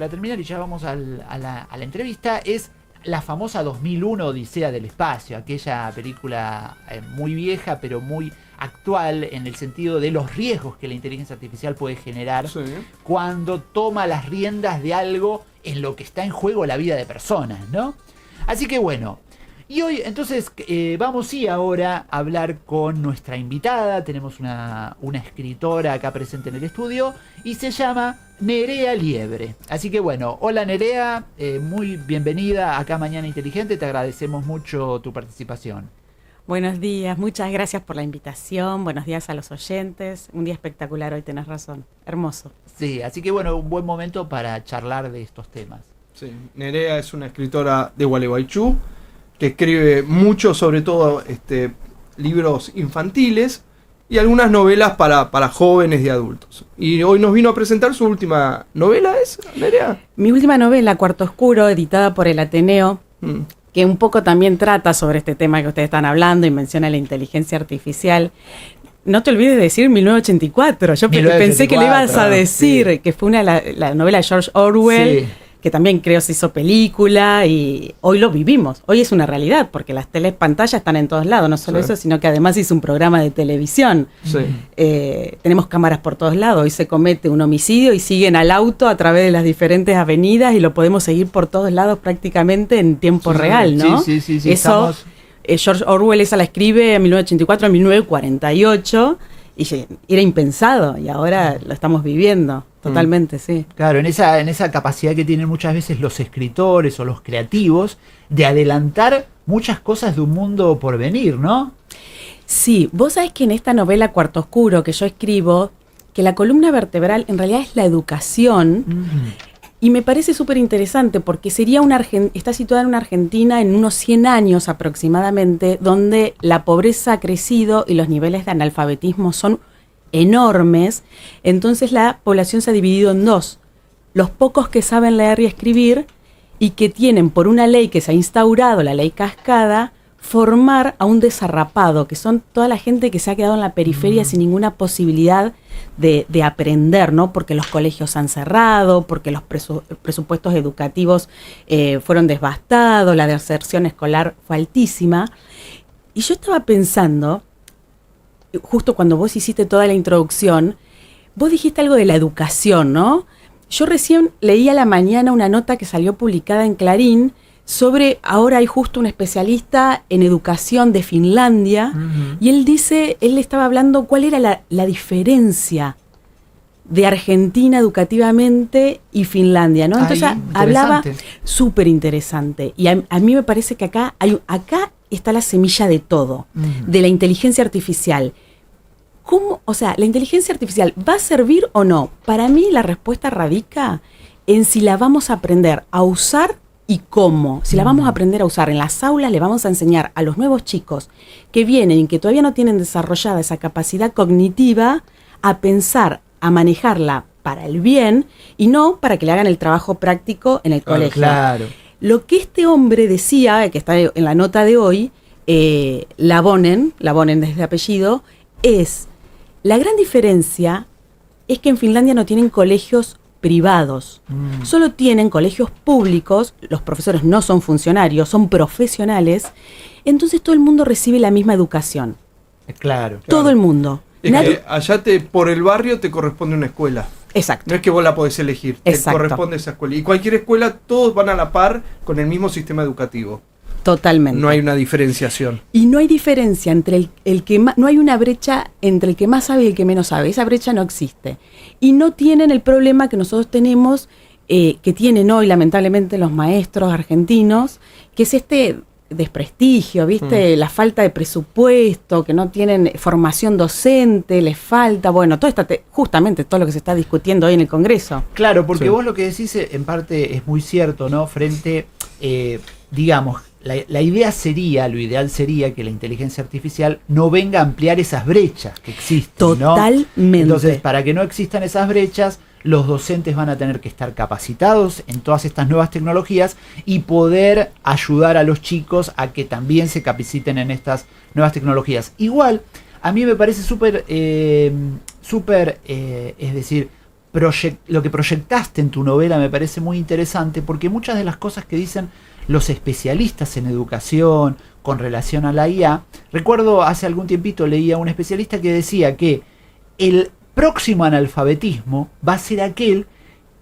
Para terminar, y ya vamos a la entrevista, es la famosa 2001 Odisea del Espacio, aquella película muy vieja pero muy actual en el sentido de los riesgos que la inteligencia artificial puede generar cuando toma las riendas de algo en lo que está en juego la vida de personas, ¿no? Así que bueno, y hoy entonces vamos ahora a hablar con nuestra invitada. Tenemos una escritora acá presente en el estudio y se llama Nerea Liebre. Así que bueno, hola Nerea, muy bienvenida acá a Mañana Inteligente, te agradecemos mucho tu participación. Buenos días, muchas gracias por la invitación, buenos días a los oyentes, un día espectacular hoy, tenés razón, hermoso. Sí, así que bueno, un buen momento para charlar de estos temas. Sí, Nerea es una escritora de Gualeguaychú, que escribe mucho, sobre todo libros infantiles y algunas novelas para jóvenes y adultos. Y hoy nos vino a presentar su última novela, ¿es, Nerea? Mi última novela, Cuarto Oscuro, editada por el Ateneo, que un poco también trata sobre este tema que ustedes están hablando y menciona la inteligencia artificial. No te olvides de decir 1984, yo 1984, pensé que le ibas a decir, sí, que fue la novela de George Orwell, sí, que también creo se hizo película y hoy lo vivimos. Hoy es una realidad porque las pantallas están en todos lados, no solo eso, sino que además hizo un programa de televisión. Sí. Tenemos cámaras por todos lados, hoy se comete un homicidio y siguen al auto a través de las diferentes avenidas y lo podemos seguir por todos lados prácticamente en tiempo real, ¿no? Sí, eso, George Orwell esa la escribe en 1984, en 1948 y era impensado y ahora lo estamos viviendo. Totalmente, sí. Claro, en esa capacidad que tienen muchas veces los escritores o los creativos de adelantar muchas cosas de un mundo por venir, ¿no? Sí, vos sabés que en esta novela Cuarto Oscuro que yo escribo, que la columna vertebral en realidad es la educación, y me parece súper interesante porque está situada en una Argentina en unos 100 años aproximadamente, donde la pobreza ha crecido y los niveles de analfabetismo son enormes. Entonces la población se ha dividido en dos: los pocos que saben leer y escribir y que tienen, por una ley que se ha instaurado, la ley Cascada, formar a un desarrapado, que son toda la gente que se ha quedado en la periferia sin ninguna posibilidad de aprender, ¿no? Porque los colegios han cerrado, porque los presupuestos educativos fueron devastados, la deserción escolar fue altísima. Y yo estaba pensando, justo cuando vos hiciste toda la introducción, vos dijiste algo de la educación, ¿no? Yo recién leí a la mañana una nota que salió publicada en Clarín sobre, ahora hay justo un especialista en educación de Finlandia, y él estaba hablando cuál era la diferencia de Argentina educativamente y Finlandia, ¿no? Entonces hablaba súper interesante, y a mí me parece que acá está la semilla de todo, de la inteligencia artificial. ¿Cómo? O sea, ¿la inteligencia artificial va a servir o no? Para mí la respuesta radica en si la vamos a aprender a usar y cómo. Si la vamos a aprender a usar en las aulas, le vamos a enseñar a los nuevos chicos que vienen y que todavía no tienen desarrollada esa capacidad cognitiva a pensar, a manejarla para el bien y no para que le hagan el trabajo práctico en el colegio. Claro. Lo que este hombre decía, que está en la nota de hoy, Lavonen desde apellido, es la gran diferencia es que en Finlandia no tienen colegios privados, solo tienen colegios públicos, los profesores no son funcionarios, son profesionales, entonces todo el mundo recibe la misma educación. Claro. Todo el mundo. Es que allá por el barrio te corresponde una escuela. Exacto. No es que vos la podés elegir, te corresponde esa escuela. Y cualquier escuela, todos van a la par con el mismo sistema educativo. Totalmente. No hay una diferenciación. Y no hay diferencia entre el que más, no hay una brecha entre el que más sabe y el que menos sabe. Esa brecha no existe. Y no tienen el problema que nosotros tenemos, que tienen hoy lamentablemente los maestros argentinos, que es desprestigio, ¿viste? La falta de presupuesto, que no tienen formación docente, les falta, bueno, justamente todo lo que se está discutiendo hoy en el Congreso. Claro, porque vos lo que decís en parte es muy cierto, ¿no? Frente, digamos, la idea sería, lo ideal sería que la inteligencia artificial no venga a ampliar esas brechas que existen, Totalmente. ¿no? Entonces, para que no existan esas brechas, los docentes van a tener que estar capacitados en todas estas nuevas tecnologías y poder ayudar a los chicos a que también se capaciten en estas nuevas tecnologías. Igual, a mí me parece súper, es decir, lo que proyectaste en tu novela me parece muy interesante, porque muchas de las cosas que dicen los especialistas en educación con relación a la IA, recuerdo hace algún tiempito leía a un especialista que decía que el próximo analfabetismo va a ser aquel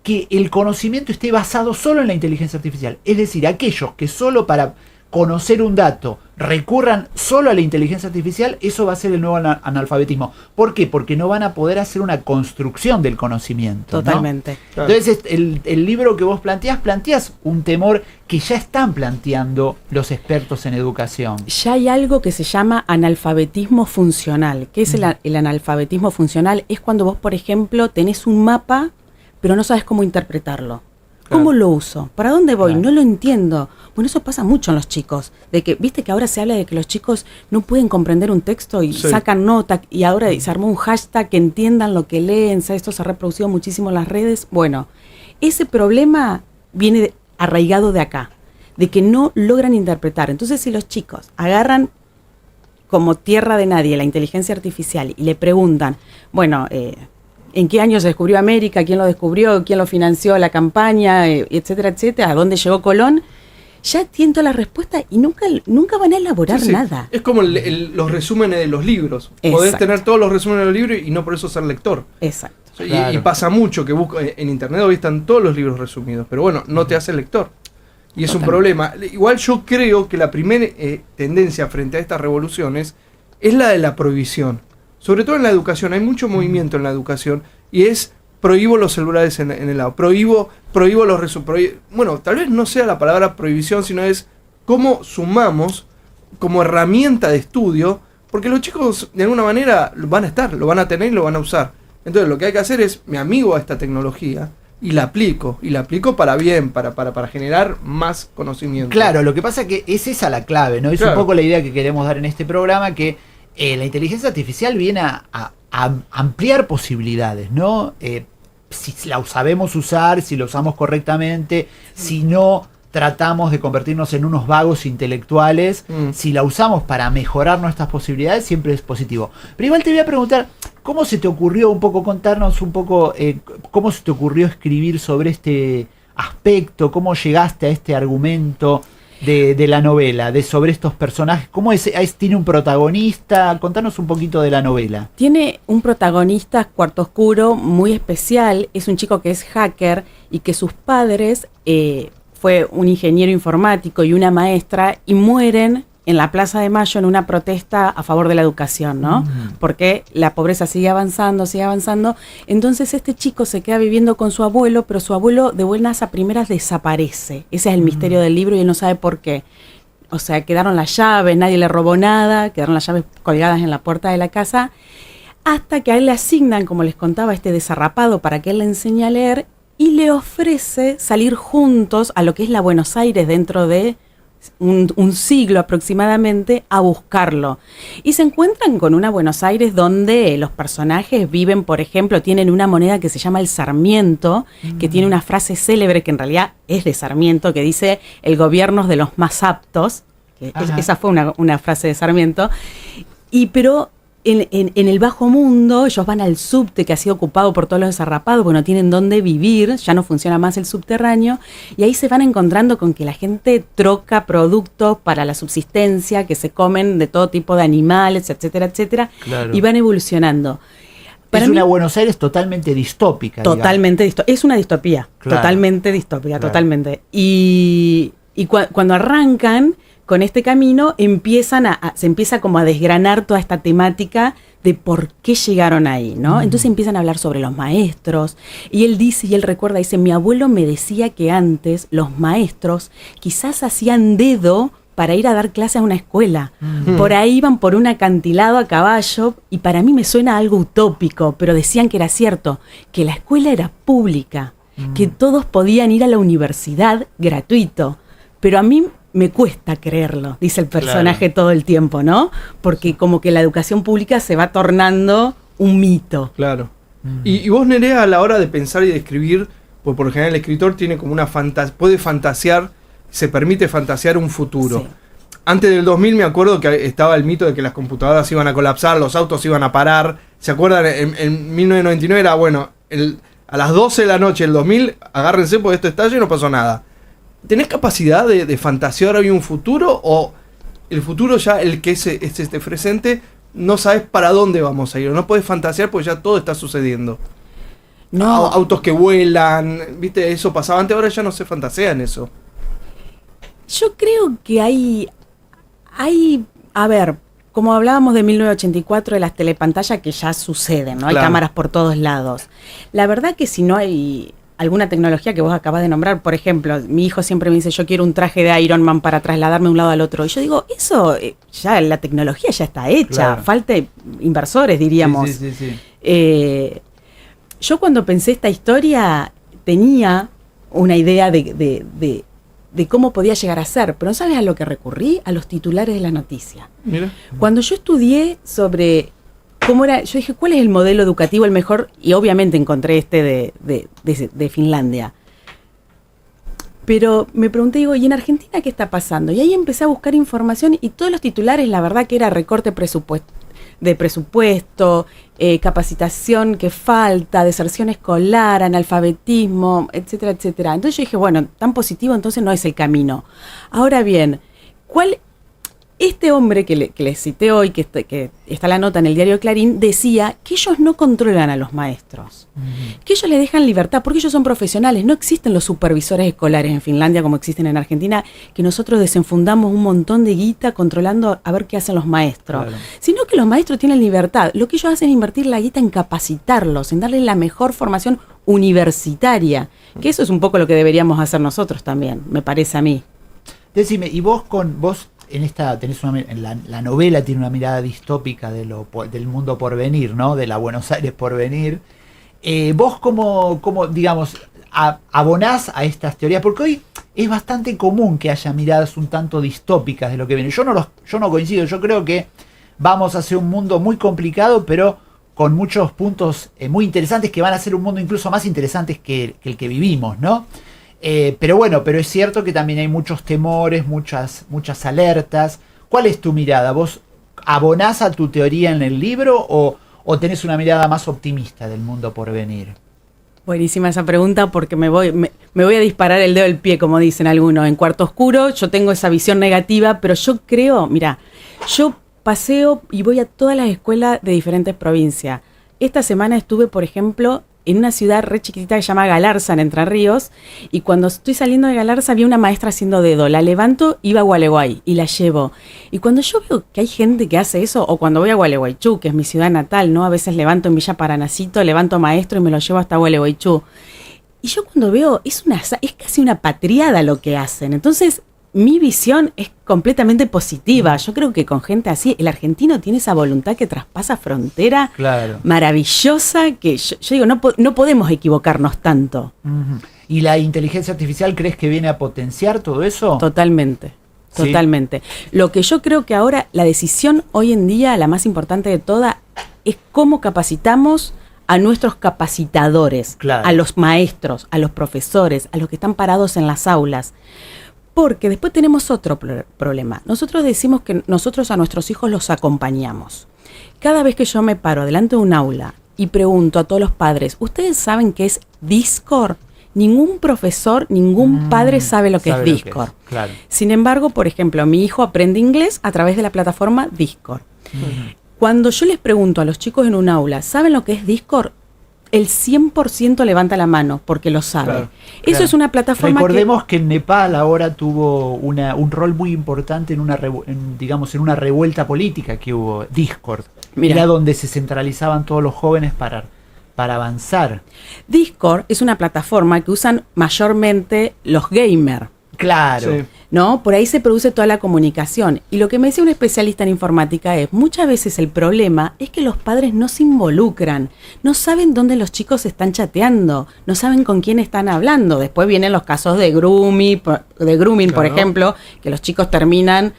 que el conocimiento esté basado solo en la inteligencia artificial. Es decir, aquellos que solo para conocer un dato recurran solo a la inteligencia artificial, eso va a ser el nuevo analfabetismo. ¿Por qué? Porque no van a poder hacer una construcción del conocimiento. Totalmente. ¿No? Claro. Entonces, el libro que vos planteás un temor que ya están planteando los expertos en educación. Ya hay algo que se llama analfabetismo funcional. ¿Qué es el analfabetismo funcional? Es cuando vos, por ejemplo, tenés un mapa, pero no sabes cómo interpretarlo. ¿Cómo lo uso? ¿Para dónde voy? No lo entiendo. Bueno, eso pasa mucho en los chicos. De que, viste que ahora se habla de que los chicos no pueden comprender un texto y sacan nota, y ahora se armó un hashtag que entiendan lo que leen. Esto se ha reproducido muchísimo en las redes. Bueno, ese problema viene arraigado de acá, de que no logran interpretar. Entonces, si los chicos agarran como tierra de nadie la inteligencia artificial y le preguntan, bueno, ¿en qué año se descubrió América? ¿Quién lo descubrió? ¿Quién lo financió la campaña? Etcétera, etcétera. ¿A dónde llegó Colón? Ya tienen toda la respuesta y nunca van a elaborar nada. Es como los resúmenes de los libros. Exacto. Podés tener todos los resúmenes de los libros y no por eso ser lector. Exacto. Claro. Y pasa mucho que en internet hoy están todos los libros resumidos, pero bueno, no te hace lector. Y es un problema. Igual yo creo que la primera tendencia frente a estas revoluciones es la de la prohibición. Sobre todo en la educación, hay mucho movimiento en la educación y es prohíbo los celulares en el lado, prohíbo los resúmenes. Bueno, tal vez no sea la palabra prohibición, sino es cómo sumamos como herramienta de estudio, porque los chicos de alguna manera lo van a tener y lo van a usar. Entonces lo que hay que hacer es, me amigo a esta tecnología y la aplico para bien, para generar más conocimiento. Claro, lo que pasa es que es esa la clave, ¿no? Es un poco la idea que queremos dar en este programa, que la inteligencia artificial viene a ampliar posibilidades, ¿no? Si la sabemos usar, si la usamos correctamente, si no tratamos de convertirnos en unos vagos intelectuales, si la usamos para mejorar nuestras posibilidades, siempre es positivo. Pero igual te voy a preguntar, ¿cómo se te ocurrió contarnos un poco, cómo se te ocurrió escribir sobre este aspecto? ¿Cómo llegaste a este argumento de la novela, sobre estos personajes? ¿Cómo tiene un protagonista? Contanos un poquito de la novela. Tiene un protagonista, Cuarto Oscuro, muy especial. Es un chico que es hacker y que sus padres fue un ingeniero informático y una maestra y mueren en la Plaza de Mayo en una protesta a favor de la educación, ¿no? Porque la pobreza sigue avanzando. Entonces este chico se queda viviendo con su abuelo, pero su abuelo de buenas a primeras desaparece. Ese es el misterio del libro y él no sabe por qué. O sea, quedaron las llaves, nadie le robó nada, quedaron las llaves colgadas en la puerta de la casa, hasta que a él le asignan, como les contaba, este desarrapado para que él le enseñe a leer y le ofrece salir juntos a lo que es la Buenos Aires dentro de un siglo aproximadamente a buscarlo. Y se encuentran con una Buenos Aires donde los personajes viven, por ejemplo, tienen una moneda que se llama el Sarmiento, que tiene una frase célebre que en realidad es de Sarmiento, que dice: el gobierno es de los más aptos. Esa fue una frase de Sarmiento. Pero en el bajo mundo, ellos van al subte que ha sido ocupado por todos los desarrapados, porque no tienen dónde vivir, ya no funciona más el subterráneo, y ahí se van encontrando con que la gente troca productos para la subsistencia, que se comen de todo tipo de animales, etcétera, etcétera, y van evolucionando. Es una Buenos Aires totalmente distópica. Totalmente es una distopía, totalmente distópica, totalmente. Y cuando arrancan con este camino, se empieza como a desgranar toda esta temática de por qué llegaron ahí, ¿no? Entonces empiezan a hablar sobre los maestros, y él recuerda, dice: mi abuelo me decía que antes los maestros quizás hacían dedo para ir a dar clase a una escuela. Por ahí iban por un acantilado a caballo, y para mí me suena algo utópico, pero decían que era cierto, que la escuela era pública, que todos podían ir a la universidad gratuito, pero a mí me cuesta creerlo, dice el personaje todo el tiempo, ¿no? Porque como que la educación pública se va tornando un mito. Claro. Y vos, Nerea, a la hora de pensar y de escribir, pues por lo general el escritor tiene como puede fantasear, se permite fantasear un futuro. Sí. Antes del 2000 me acuerdo que estaba el mito de que las computadoras iban a colapsar, los autos iban a parar. ¿Se acuerdan? En 1999 era, bueno, a las 12 de la noche del 2000, agárrense porque esto estalla y no pasó nada. ¿Tenés capacidad de fantasear hoy un futuro o el futuro ya, el que es este presente, no sabes para dónde vamos a ir? No podés fantasear porque ya todo está sucediendo. No. Autos que vuelan, viste, eso pasaba antes, ahora ya no se fantasea en eso. Yo creo que hay, a ver, como hablábamos de 1984, de las telepantallas que ya suceden, ¿no? Hay Claro. cámaras por todos lados. La verdad que si no hay alguna tecnología que vos acabas de nombrar, por ejemplo, mi hijo siempre me dice, yo quiero un traje de Iron Man para trasladarme de un lado al otro. Y yo digo, eso, ya la tecnología ya está hecha, Claro. falta inversores, diríamos. Sí. Yo cuando pensé esta historia tenía una idea de cómo podía llegar a ser, pero ¿no sabes a lo que recurrí? A los titulares de la noticia. Mira. Cuando yo estudié sobre cómo era, yo dije, ¿cuál es el modelo educativo el mejor? Y obviamente encontré este de Finlandia. Pero me pregunté, digo, ¿y en Argentina qué está pasando? Y ahí empecé a buscar información y todos los titulares, la verdad que era recorte de presupuesto, capacitación que falta, deserción escolar, analfabetismo, etcétera, etcétera. Entonces yo dije, bueno, tan positivo entonces no es el camino. Ahora bien, este hombre que les cité hoy, que está la nota en el diario Clarín, decía que ellos no controlan a los maestros, que ellos les dejan libertad, porque ellos son profesionales. No existen los supervisores escolares en Finlandia como existen en Argentina, que nosotros desenfundamos un montón de guita controlando a ver qué hacen los maestros. Claro. Sino que los maestros tienen libertad. Lo que ellos hacen es invertir la guita en capacitarlos, en darles la mejor formación universitaria, que eso es un poco lo que deberíamos hacer nosotros también, me parece a mí. Decime, y vos en esta tenés la novela tiene una mirada distópica del mundo por venir, ¿no? De la Buenos Aires por venir. Vos como digamos, abonás a estas teorías, porque hoy es bastante común que haya miradas un tanto distópicas de lo que viene. Yo no coincido, yo creo que vamos hacia un mundo muy complicado, pero con muchos puntos muy interesantes que van a ser un mundo incluso más interesante que el que vivimos, ¿no? Pero es cierto que también hay muchos temores, muchas alertas. ¿Cuál es tu mirada? ¿Vos abonás a tu teoría en el libro o tenés una mirada más optimista del mundo por venir? Buenísima esa pregunta porque me voy a disparar el dedo del pie, como dicen algunos. En Cuarto Oscuro yo tengo esa visión negativa, pero yo creo, mira, yo paseo y voy a todas las escuelas de diferentes provincias. Esta semana estuve, por ejemplo, en una ciudad re chiquitita que se llama Galarza, en Entre Ríos, y cuando estoy saliendo de Galarza vi una maestra haciendo dedo, la levanto, iba a Gualeguay y la llevo. Y cuando yo veo que hay gente que hace eso, o cuando voy a Gualeguaychú, que es mi ciudad natal, ¿no? A veces levanto en Villa Paranacito, levanto maestro y me lo llevo hasta Gualeguaychú. Y yo cuando veo, es casi una patriada lo que hacen. Entonces, mi visión es completamente positiva. Yo creo que con gente así, el argentino tiene esa voluntad que traspasa frontera, Claro. maravillosa, que yo digo, no podemos equivocarnos tanto. Uh-huh. ¿Y la inteligencia artificial crees que viene a potenciar todo eso? Totalmente. Sí. Totalmente. Lo que yo creo que ahora, la decisión hoy en día, la más importante de todas, es cómo capacitamos a nuestros capacitadores, Claro. a los maestros, a los profesores, a los que están parados en las aulas. Porque después tenemos otro problema. Nosotros decimos que nosotros a nuestros hijos los acompañamos. Cada vez que yo me paro delante de un aula y pregunto a todos los padres, ¿ustedes saben qué es Discord? Ningún profesor, ningún padre sabe lo que es Discord. Claro. Sin embargo, por ejemplo, mi hijo aprende inglés a través de la plataforma Discord. Cuando yo les pregunto a los chicos en un aula, ¿saben lo que es Discord? El 100% levanta la mano porque lo sabe. Claro, Eso es una plataforma Recordemos que en Nepal ahora tuvo un rol muy importante en una revuelta política que hubo, Discord. Mira. Era donde se centralizaban todos los jóvenes para avanzar. Discord es una plataforma que usan mayormente los gamers, Claro. Sí. ¿no? Por ahí se produce toda la comunicación. Y lo que me decía un especialista en informática es, muchas veces el problema es que los padres no se involucran, no saben dónde los chicos están chateando, no saben con quién están hablando. Después vienen los casos de grooming, por Claro. ejemplo, que los chicos terminan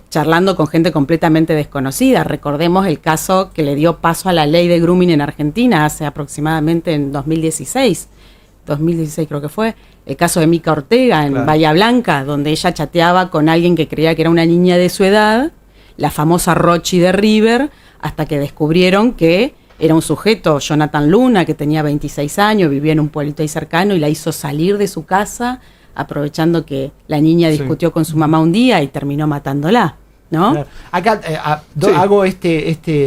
charlando con gente completamente desconocida. Recordemos el caso que le dio paso a la ley de grooming en Argentina hace aproximadamente en 2016 creo que fue, el caso de Mica Ortega en Claro. Bahía Blanca, donde ella chateaba con alguien que creía que era una niña de su edad, la famosa Rochi de River, hasta que descubrieron que era un sujeto, Jonathan Luna, que tenía 26 años, vivía en un pueblito ahí cercano y la hizo salir de su casa, aprovechando que la niña discutió con su mamá un día y terminó matándola, ¿no? Claro. Acá Sí. hago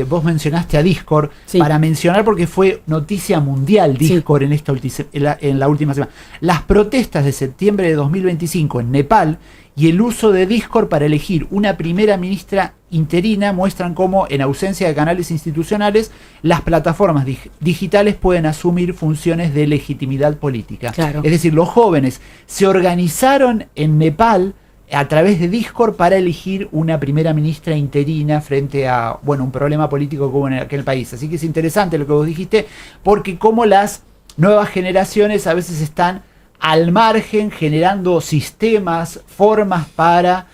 vos mencionaste a Discord para mencionar porque fue noticia mundial Discord en la última semana. Las protestas de septiembre de 2025 en Nepal y el uso de Discord para elegir una primera ministra interina muestran cómo, en ausencia de canales institucionales, las plataformas digitales pueden asumir funciones de legitimidad política. Claro. Es decir, los jóvenes se organizaron en Nepal a través de Discord para elegir una primera ministra interina frente a un problema político que hubo en aquel país. Así que es interesante lo que vos dijiste, porque como las nuevas generaciones a veces están al margen generando sistemas, formas para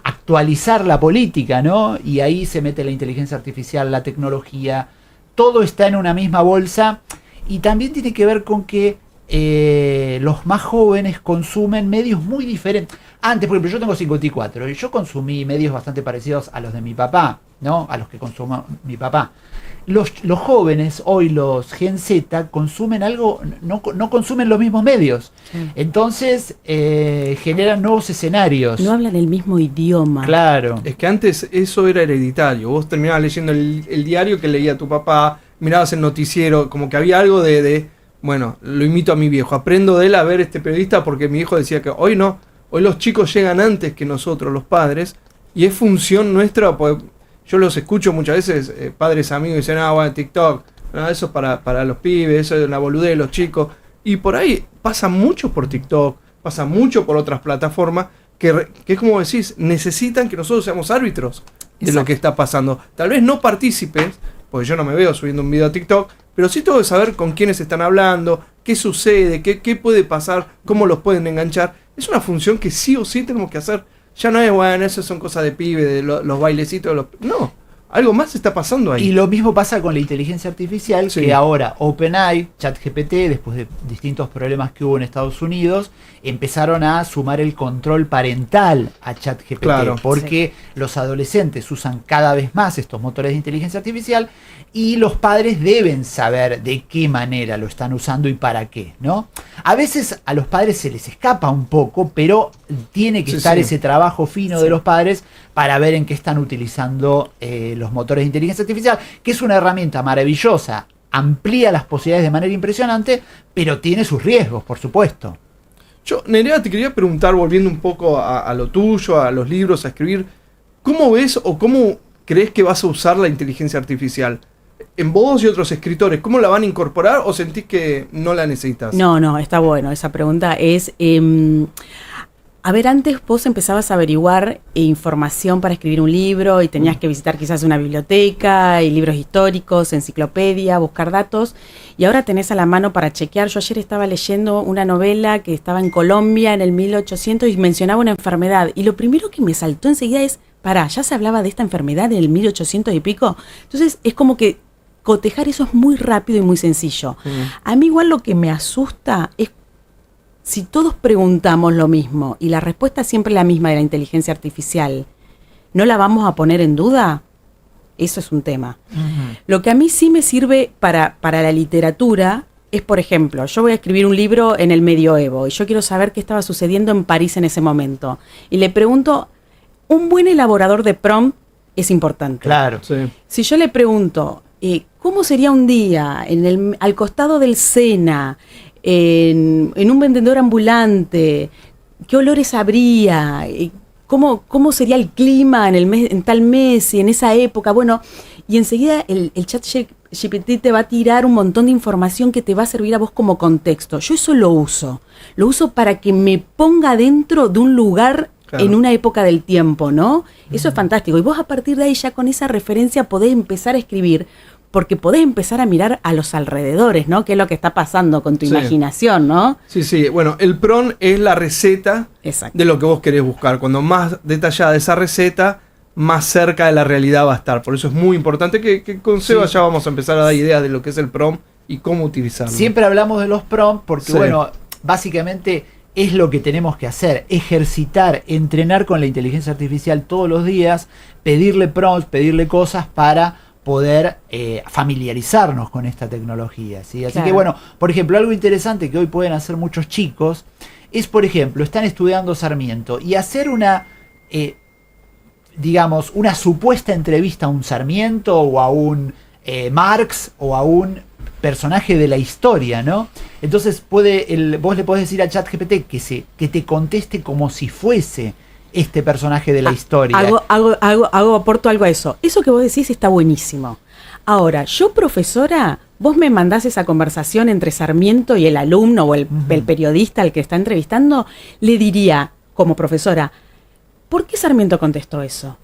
actualizar la política, ¿no? Y ahí se mete la inteligencia artificial, la tecnología, todo está en una misma bolsa y también tiene que ver con que los más jóvenes consumen medios muy diferentes. Antes, por ejemplo, yo tengo 54 y yo consumí medios bastante parecidos a los de mi papá, ¿no? A los que consumó mi papá. Los jóvenes, hoy los Gen Z, consumen algo, no consumen los mismos medios. Sí. Entonces, generan nuevos escenarios. No hablan el mismo idioma. Claro. Es que antes eso era hereditario. Vos terminabas leyendo el diario que leía tu papá, mirabas el noticiero, como que había algo bueno, lo imito a mi viejo, aprendo de él a ver este periodista porque mi hijo decía que hoy no, hoy los chicos llegan antes que nosotros, los padres, y es función nuestra, pues, yo los escucho muchas veces, padres amigos dicen, bueno, TikTok, no, eso es para los pibes, eso es la boludez de los chicos, y por ahí pasa mucho por TikTok, pasa mucho por otras plataformas, que es como decís, necesitan que nosotros seamos árbitros de lo que está pasando, tal vez no partícipes, porque yo no me veo subiendo un video a TikTok, pero sí tengo que saber con quiénes están hablando, qué sucede, qué puede pasar, cómo los pueden enganchar. Es una función que sí o sí tenemos que hacer. Ya no es, bueno, eso son cosas de pibe, de los bailecitos. No, algo más está pasando ahí. Y lo mismo pasa con la inteligencia artificial, que ahora OpenAI, ChatGPT, después de distintos problemas que hubo en Estados Unidos, empezaron a sumar el control parental a ChatGPT, porque los adolescentes usan cada vez más estos motores de inteligencia artificial y los padres deben saber de qué manera lo están usando y para qué, ¿no? A veces a los padres se les escapa un poco, pero tiene que estar ese trabajo fino de los padres para ver en qué están utilizando los motores de inteligencia artificial, que es una herramienta maravillosa, amplía las posibilidades de manera impresionante, pero tiene sus riesgos, por supuesto. Yo, Nerea, te quería preguntar, volviendo un poco a lo tuyo, a los libros, a escribir, ¿cómo ves o cómo crees que vas a usar la inteligencia artificial? En vos y otros escritores, ¿cómo la van a incorporar o sentís que no la necesitas? No, está bueno. Esa pregunta es... a ver, antes vos empezabas a averiguar información para escribir un libro y tenías que visitar quizás una biblioteca y libros históricos, enciclopedia, buscar datos, y ahora tenés a la mano para chequear. Yo ayer estaba leyendo una novela que estaba en Colombia en el 1800 y mencionaba una enfermedad, y lo primero que me saltó enseguida es, ya se hablaba de esta enfermedad en el 1800 y pico. Entonces es como que cotejar eso es muy rápido y muy sencillo. A mí igual lo que me asusta es si todos preguntamos lo mismo y la respuesta es siempre la misma de la inteligencia artificial, ¿no la vamos a poner en duda? Eso es un tema. Lo que a mí sí me sirve para la literatura es, por ejemplo, yo voy a escribir un libro en el medioevo y yo quiero saber qué estaba sucediendo en París en ese momento. Y le pregunto, un buen elaborador de prompt es importante. Claro. Sí. Si yo le pregunto, ¿cómo sería un día al costado del Sena, en un vendedor ambulante? ¿Qué olores habría? ¿Cómo sería el clima en tal mes y en esa época? Bueno, y enseguida el chat GPT te va a tirar un montón de información que te va a servir a vos como contexto. Yo eso lo uso para que me ponga dentro de un lugar en una época del tiempo, ¿no? Eso es fantástico. Y vos a partir de ahí ya con esa referencia podés empezar a escribir, porque podés empezar a mirar a los alrededores, ¿no? ¿Qué es lo que está pasando con tu imaginación, ¿no? Sí. Bueno, el prompt es la receta de lo que vos querés buscar. Cuando más detallada esa receta, más cerca de la realidad va a estar. Por eso es muy importante que con Seba ya vamos a empezar a dar ideas de lo que es el prompt y cómo utilizarlo. Siempre hablamos de los prompts porque, básicamente es lo que tenemos que hacer, ejercitar, entrenar con la inteligencia artificial todos los días, pedirle prompts, pedirle cosas para poder familiarizarnos con esta tecnología, ¿sí? Así Claro. que bueno, por ejemplo, algo interesante que hoy pueden hacer muchos chicos es, por ejemplo, están estudiando Sarmiento y hacer una, digamos, una supuesta entrevista a un Sarmiento o a un Marx o a un personaje de la historia, ¿no? Entonces vos le podés decir a ChatGPT que te conteste como si fuese este personaje de la historia. Aporto algo a eso. Eso que vos decís está buenísimo. Ahora, yo, profesora, vos me mandás esa conversación entre Sarmiento y el alumno o el periodista al que está entrevistando, le diría, como profesora, ¿por qué Sarmiento contestó eso?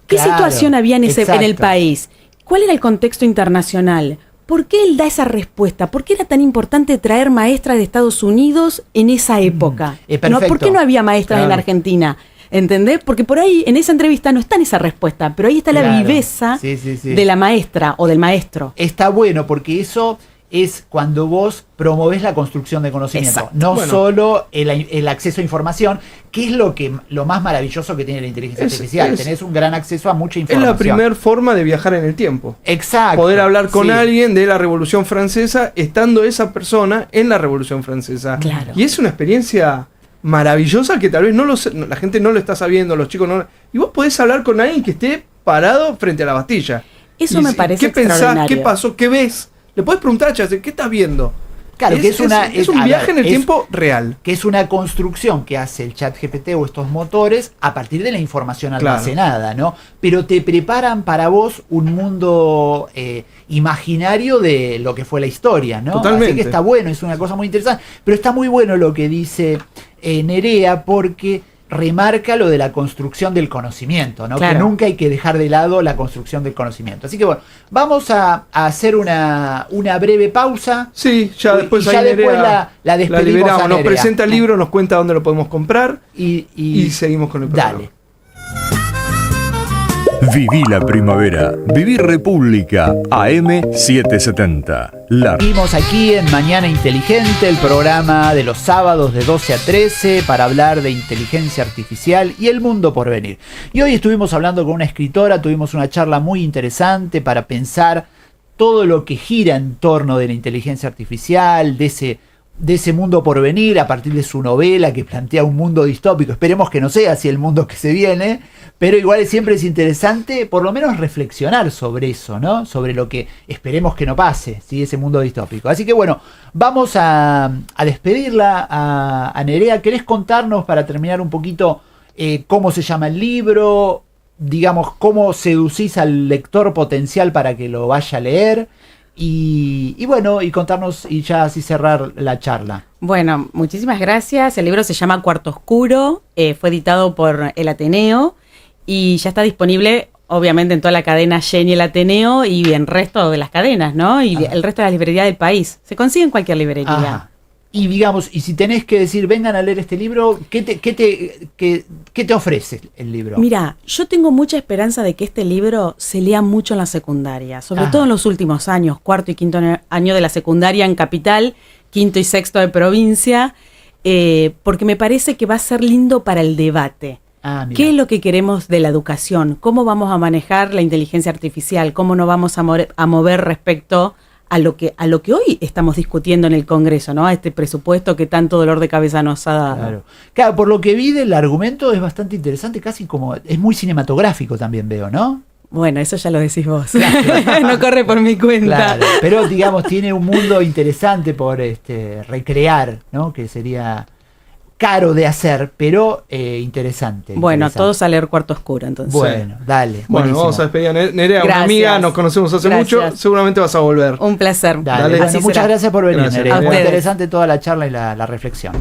¿Qué Claro, situación había en el exacto. país? ¿Cuál era el contexto internacional? ¿Por qué él da esa respuesta? ¿Por qué era tan importante traer maestras de Estados Unidos en esa época? perfecto. ¿Por qué no había maestras en la Claro. Argentina? ¿Entendés? Porque por ahí, en esa entrevista no está en esa respuesta, pero ahí está la Claro. viveza Sí, sí, sí. de la maestra o del maestro. Está bueno porque eso es cuando vos promovés la construcción de conocimiento, Exacto. no Bueno. solo el acceso a información, que es lo más maravilloso que tiene la inteligencia artificial. Tenés un gran acceso a mucha Es información. la primera forma de viajar en el tiempo. Exacto. Poder hablar con Sí. alguien de la Revolución Francesa estando esa persona en la Revolución Francesa. Claro. Y es una experiencia maravillosa que tal vez la gente no lo está sabiendo, los chicos no. Y vos podés hablar con alguien que esté parado frente a la Bastilla. Eso Y me si- parece ¿Qué pensás? extraordinario. ¿Qué pasó? ¿Qué ves? Le podés preguntar a ChatGPT, ¿qué estás viendo? Claro, que es un a ver, viaje en el tiempo real. que es una construcción que hace el ChatGPT o estos motores a partir de la información Claro. almacenada, ¿no? Pero te preparan para vos un mundo imaginario de lo que fue la historia, ¿no? Totalmente. Así que está bueno, es una cosa muy interesante. Pero está muy bueno lo que dice Nerea, porque remarca lo de la construcción del conocimiento, ¿no? Claro. Que nunca hay que dejar de lado la construcción del conocimiento. Así que bueno, vamos a hacer una breve pausa. Sí, ya Uy, después y ya ahí después Nerea la despedimos liberamos. a Nos Nerea. presenta el libro, nos cuenta dónde lo podemos comprar Y y seguimos con el programa. dale. Viví la primavera. Viví República. AM770. La Seguimos aquí en Mañana Inteligente, el programa de los sábados de 12 a 13 para hablar de inteligencia artificial y el mundo por venir. Y hoy estuvimos hablando con una escritora, tuvimos una charla muy interesante para pensar todo lo que gira en torno de la inteligencia artificial, de ese mundo por venir a partir de su novela que plantea un mundo distópico. Esperemos que no sea así el mundo que se viene, pero igual siempre es interesante por lo menos reflexionar sobre eso, ¿no? Sobre lo que esperemos que no pase, ¿sí? Ese mundo distópico. Así que bueno, vamos a despedirla a Nerea. ¿Querés contarnos para terminar un poquito cómo se llama el libro? Digamos, cómo seducís al lector potencial para que lo vaya a leer. Y bueno, y contarnos y ya así cerrar la charla. Bueno, muchísimas gracias. El libro se llama Cuarto Oscuro, fue editado por el Ateneo y ya está disponible obviamente en toda la cadena Geni el Ateneo y en resto de las cadenas, ¿no? Y Ajá. el resto de las librerías del país. Se consigue en cualquier librería. Ajá. Y digamos, y si tenés que decir, vengan a leer este libro, ¿qué te ofrece el libro? Mira, yo tengo mucha esperanza de que este libro se lea mucho en la secundaria, sobre Ajá. todo en los últimos años, cuarto y quinto año de la secundaria en capital, quinto y sexto de provincia, porque me parece que va a ser lindo para el debate. Ah, mira. ¿Qué es lo que queremos de la educación? ¿Cómo vamos a manejar la inteligencia artificial? ¿Cómo nos vamos a mover respecto a lo que hoy estamos discutiendo en el Congreso, ¿no? A este presupuesto que tanto dolor de cabeza nos ha dado. Claro. Claro, por lo que vi del argumento es bastante interesante, casi como, es muy cinematográfico también veo, ¿no? Bueno, eso ya lo decís vos. Claro. No corre por mi cuenta. Claro, pero digamos tiene un mundo interesante por recrear, ¿no? Que sería caro de hacer, pero interesante. Bueno, interesante. todos a leer Cuarto Oscuro, entonces. Bueno, dale. Bueno, buenísimo. vamos a despedir a Nerea, una Gracias. amiga, nos conocemos hace Gracias. mucho, seguramente vas a volver. Un placer. Dale, Dale. bueno, Así muchas será. gracias por venir, Gracias. Nerea. A Muy ustedes. interesante toda la charla y la reflexión.